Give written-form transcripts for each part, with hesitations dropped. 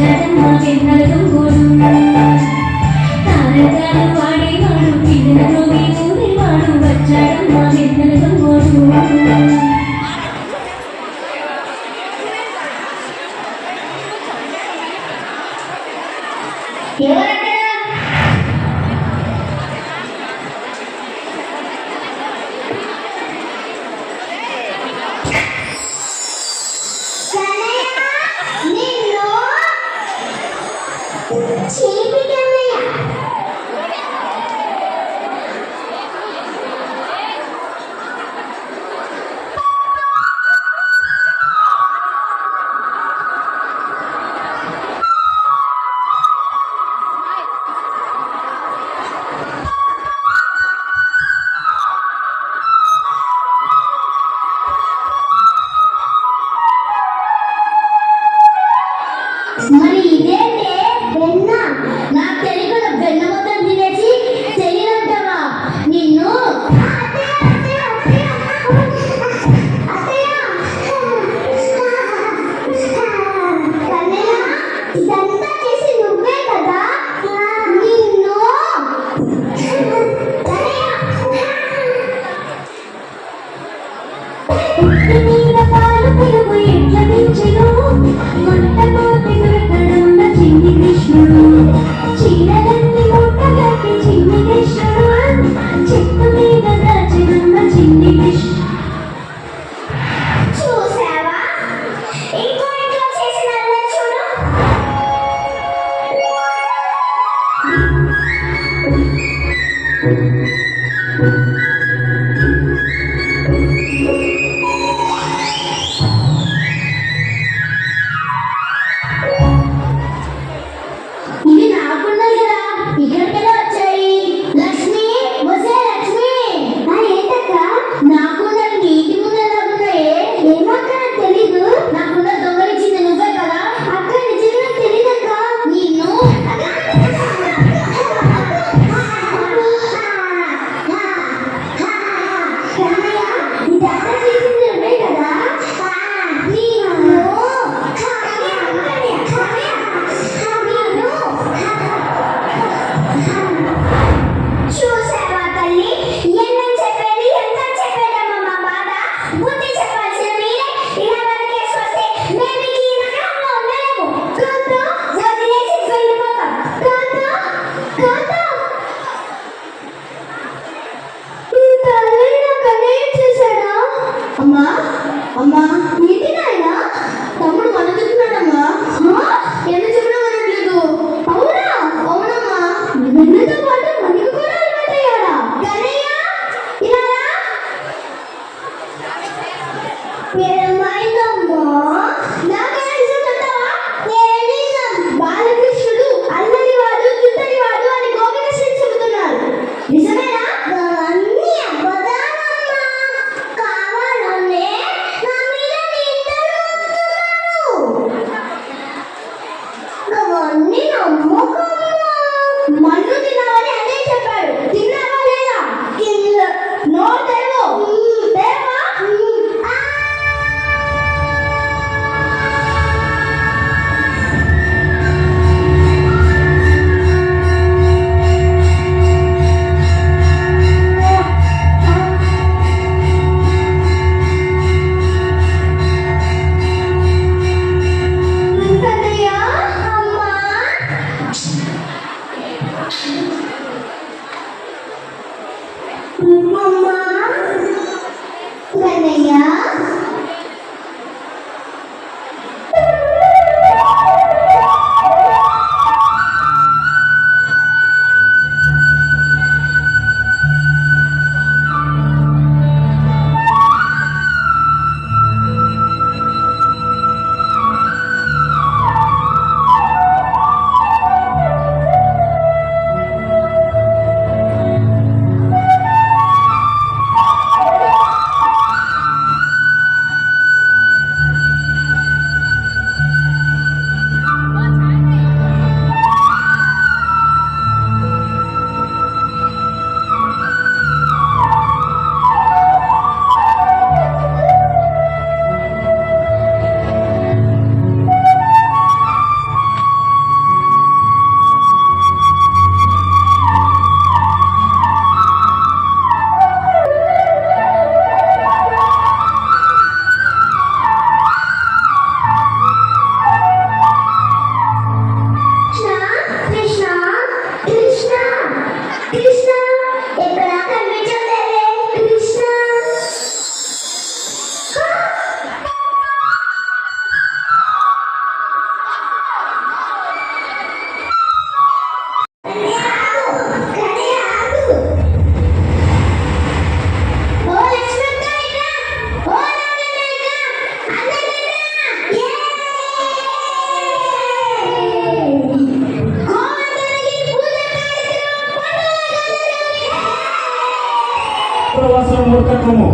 వచ్చాడమ్మ వెన్నెల దొంగోడు తారకాలు వాడేవాడు పిల్లల రోగి ఊరేవాడు వచ్చాడమ్మ వెన్నెల దొంగోడు మరి ఇదేంటే వెన్న నాకు తెలియకుండా వెన్న మొత్తం తినేసి తెలియనంటావా నిన్ను ఇదంతా చేసి నువ్వే కదా నిన్ను మీద పాలు పెరుగు ఎట్ల దించెను మంటపోతి దొరకడున్న చిన్ని కృష్ణుడు చీరలన్నీ మూటగట్టి చిన్ని కృష్ణుడు చెట్టు మీద దాచినున్న చిన్ని కృష్ణుడు చూసావా ఇంకో ఇంట్లో చేసిన అల్లరి చూడు ఇవి నాకున్నాయి కదా ఇక్కడికెలా వచ్చాయి లక్ష్మి వసే లక్ష్మి ఏంటక్క నాకున్నది నీ ఇంటి ముందు ఎలాగున్నాయే ఏమక్క నాకు తెలీదు నాకున్న దొంగలిచ్చింది నువ్వే కదా అక్క నిజంగా నాకు తెలీదక్క నిన్ను ఇదంతా చేసింది నువ్వే కదా చూసావా తల్లి ఎన్నం చెప్పేది ఎంత చెప్పేదమ్మా మా బాధ బుద్ధి చెప్పాల్సిన మీరే ఇలా వెనకేసుకొస్తే మేము ఈ నగరంలో ఉండలేము కాంతో వదిలేసి వెళ్ళిపోతాం కాంతో ఈ తల్లి నాకు అన్యాయం చేశాడా అమ్మా ఏంటి నాయన తమ్ముడు మనదుతున్నాడమ్మా ఎంత చెప్పినా మనట్లేదు అవునమ్మా వెన్నతో పాటు మనకు కూడా అలవాటయ్యాడా గణయ్య ఇలా ఏమైందమ్మా నాకైనా నిజం చెప్తావా నిజం బాలకృష్ణుడు అల్లరివాడు తుంటరివాడు అని గోపికృష్ణ చెబుతున్నారు నిజమేనా అన్నీ అబద్ధాలమ్మా కావాలనే నా మీద నిందలు అవన్నీ నమ్మకమ్మా మన్ను తినాలని అదే చెప్పాడు తిన్నావా లేదా నోరు తెరవు తెరవా కన్నయ్య అమ్మా మూర్ఖత్వము.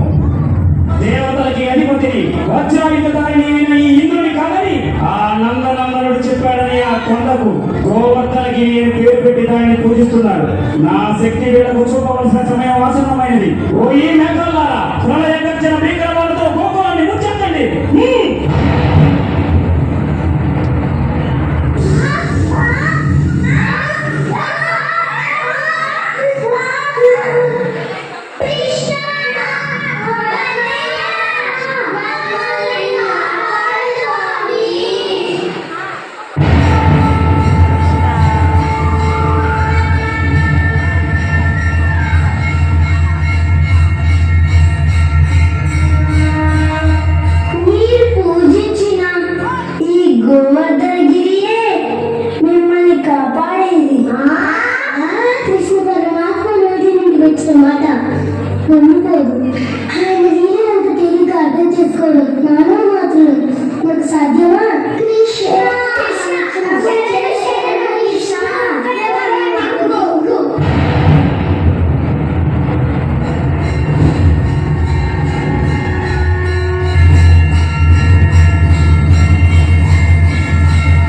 దేవతలకి అధిపతిని వజ్రాయుధారిని అయిన ఈ ఇంద్రుని కాదని ఆ నందనందనుడు చెప్పాడని ఆ కొండకు గోవర్ధనకి నేను పేరు పెట్టి దానిని పూజిస్తున్నాడు. నా శక్తి వీళ్ళకు చూపవలసిన సమయం ఆసన్నమైనది. ఓ ఈ మేఘల్లారా, ప్రళయ గర్జన భీకరవాలతో గోకులాన్ని ముచ్చెత్తండి.